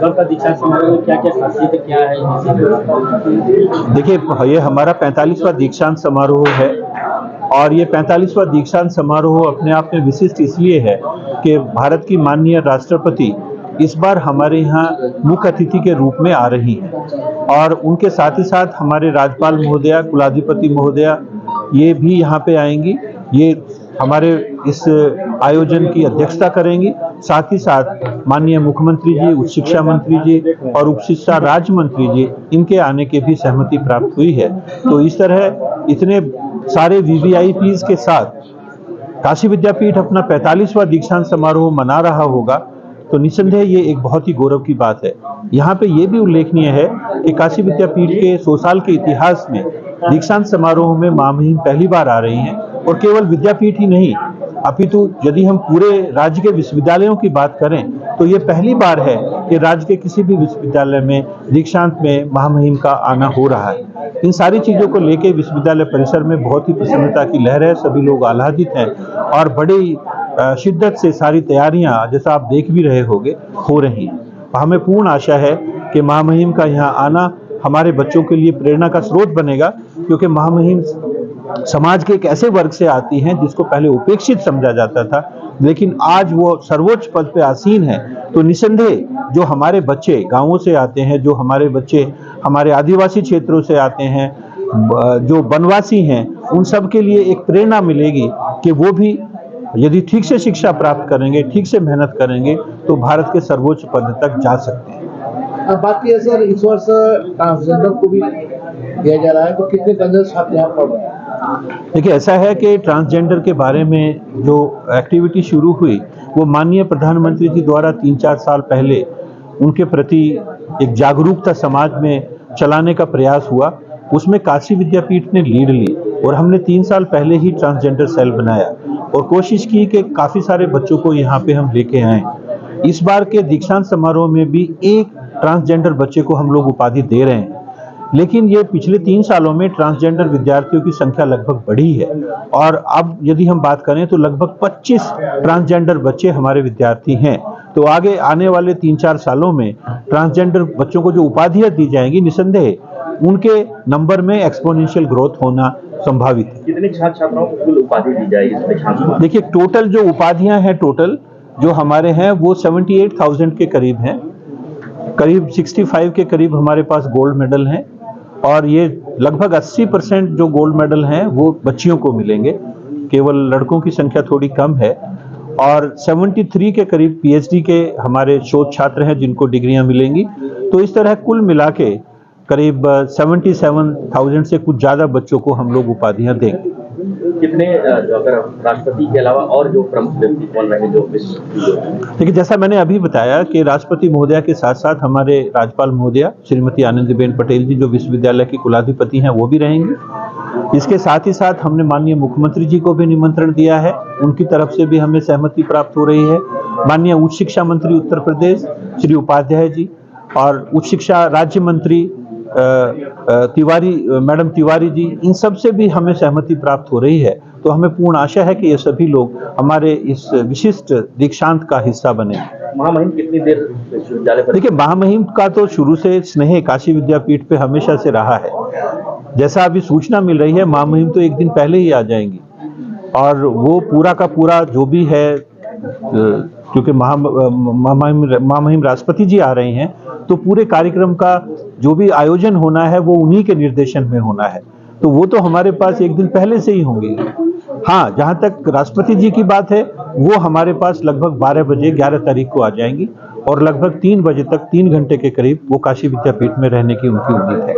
राज्यपाल का दीक्षांत समारोह में क्या क्या खासियत है, क्या है? देखिए, ये हमारा 45वां दीक्षांत समारोह है और ये 45वां दीक्षांत समारोह अपने आप में विशिष्ट इसलिए है कि भारत की माननीय राष्ट्रपति इस बार हमारे यहाँ मुख्य अतिथि के रूप में आ रही हैं और उनके साथ ही साथ हमारे राज्यपाल महोदया, कुलाधिपति महोदया ये भी यहाँ पे आएंगी। ये हमारे इस आयोजन की अध्यक्षता करेंगी। साथ ही साथ माननीय मुख्यमंत्री जी, उच्च शिक्षा मंत्री जी और उप शिक्षा राज्य मंत्री जी, इनके आने की भी सहमति प्राप्त हुई है। तो इस तरह इतने सारे वीवीआईपीज के साथ काशी विद्यापीठ अपना 45वां दीक्षांत समारोह मना रहा होगा तो निस्संदेह ये एक बहुत ही गौरव की बात है। यहाँ पे ये भी उल्लेखनीय है कि काशी विद्यापीठ के 100 साल के इतिहास में दीक्षांत समारोह में महामहिम पहली बार आ रही हैं और केवल विद्यापीठ ही नहीं अपितु यदि हम पूरे राज्य के विश्वविद्यालयों की बात करें तो ये पहली बार है कि राज्य के किसी भी विश्वविद्यालय में दीक्षांत में महामहिम का आना हो रहा है। इन सारी चीजों को लेकर विश्वविद्यालय परिसर में बहुत ही प्रसन्नता की लहर है। सभी लोग आह्लादित हैं और बड़ी शिद्दत से सारी तैयारियां जैसा आप देख भी रहे होंगे हो रही हैं। हमें पूर्ण आशा है कि महामहिम का यहाँ आना हमारे बच्चों के लिए प्रेरणा का स्रोत बनेगा, क्योंकि महामहिम समाज के एक ऐसे वर्ग से आती हैं जिसको पहले उपेक्षित समझा जाता था, लेकिन आज वो सर्वोच्च पद पे आसीन है। तो निसंदेह जो हमारे बच्चे गांवों से आते हैं, जो हमारे बच्चे हमारे आदिवासी क्षेत्रों से आते हैं, जो वनवासी हैं, उन सब के लिए एक प्रेरणा मिलेगी कि वो भी यदि ठीक से शिक्षा प्राप्त करेंगे, ठीक से मेहनत करेंगे तो भारत के सर्वोच्च पद तक जा सकते हैं। अब बात की सर, इस वर्ष ट्रांसजेंडर को भी दिया जा रहा है, तो कितने ट्रांसजेंडर छात्र यहाँ पढ़ रहे हैं? देखिए, ऐसा है कि ट्रांसजेंडर के बारे में जो एक्टिविटी शुरू हुई वो माननीय प्रधानमंत्री जी द्वारा 3-4 साल पहले उनके प्रति एक जागरूकता समाज में चलाने का प्रयास हुआ। उसमें काशी विद्यापीठ ने लीड ली और हमने 3 साल पहले ही ट्रांसजेंडर सेल बनाया और कोशिश की कि काफ़ी सारे बच्चों को यहाँ पे हम लेके आए। इस बार के दीक्षांत समारोह में भी एक ट्रांसजेंडर बच्चे को हम लोग उपाधि दे रहे हैं, लेकिन ये पिछले 3 सालों में ट्रांसजेंडर विद्यार्थियों की संख्या लगभग बढ़ी है और अब यदि हम बात करें तो लगभग 25 ट्रांसजेंडर बच्चे हमारे विद्यार्थी हैं। तो आगे आने वाले 3-4 सालों में ट्रांसजेंडर बच्चों को जो उपाधियां दी जाएंगी, निसंदेह उनके नंबर में एक्सपोनेंशियल ग्रोथ होना संभावित है। कितने छात्र छात्राओं को कुल उपाधि दी जाएगी इसमें छात्रों? देखिए, टोटल जो उपाधियां हैं टोटल जो हमारे हैं वो 78,000 के करीब हैं। करीब 65 के करीब हमारे पास गोल्ड मेडल हैं और ये लगभग 80% जो गोल्ड मेडल हैं वो बच्चियों को मिलेंगे, केवल लड़कों की संख्या थोड़ी कम है। और 73 के करीब पीएचडी के हमारे शोध छात्र हैं जिनको डिग्रियां मिलेंगी। तो इस तरह कुल मिला के करीब 77,000 से कुछ ज़्यादा बच्चों को हम लोग उपाधियां देंगे। कितने अगर राष्ट्रपति के अलावा और जो प्रमुख व्यक्ति कौन रहेंगे जो देखिए, जैसा मैंने अभी बताया कि राष्ट्रपति महोदया के साथ साथ हमारे राज्यपाल महोदया श्रीमती आनंदीबेन पटेल जी जो विश्वविद्यालय की कुलाधिपति हैं वो भी रहेंगी। इसके साथ ही साथ हमने माननीय मुख्यमंत्री जी को भी निमंत्रण दिया है, उनकी तरफ से भी हमें सहमति प्राप्त हो रही है। माननीय उच्च शिक्षा मंत्री उत्तर प्रदेश श्री उपाध्याय जी और उच्च शिक्षा राज्य मंत्री मैडम तिवारी जी, इन सब से भी हमें सहमति प्राप्त हो रही है। तो हमें पूर्ण आशा है कि ये सभी लोग हमारे इस विशिष्ट दीक्षांत का हिस्सा बने। महामहिम कितनी देर विश्वविद्यालय पर? देखिए, महामहिम का तो शुरू से स्नेह काशी विद्यापीठ पे हमेशा से रहा है। जैसा अभी सूचना मिल रही है, महामहिम तो एक दिन पहले ही आ जाएंगी और वो पूरा का पूरा जो भी है, क्योंकि महामहिम राष्ट्रपति जी आ रहे हैं तो पूरे कार्यक्रम का जो भी आयोजन होना है वो उन्हीं के निर्देशन में होना है। तो वो तो हमारे पास एक दिन पहले से ही होंगे। हाँ, जहाँ तक राष्ट्रपति जी की बात है वो हमारे पास लगभग 12 बजे 11 तारीख को आ जाएंगी और लगभग 3 बजे तक 3 घंटे के करीब वो काशी विद्यापीठ में रहने की उनकी उम्मीद है।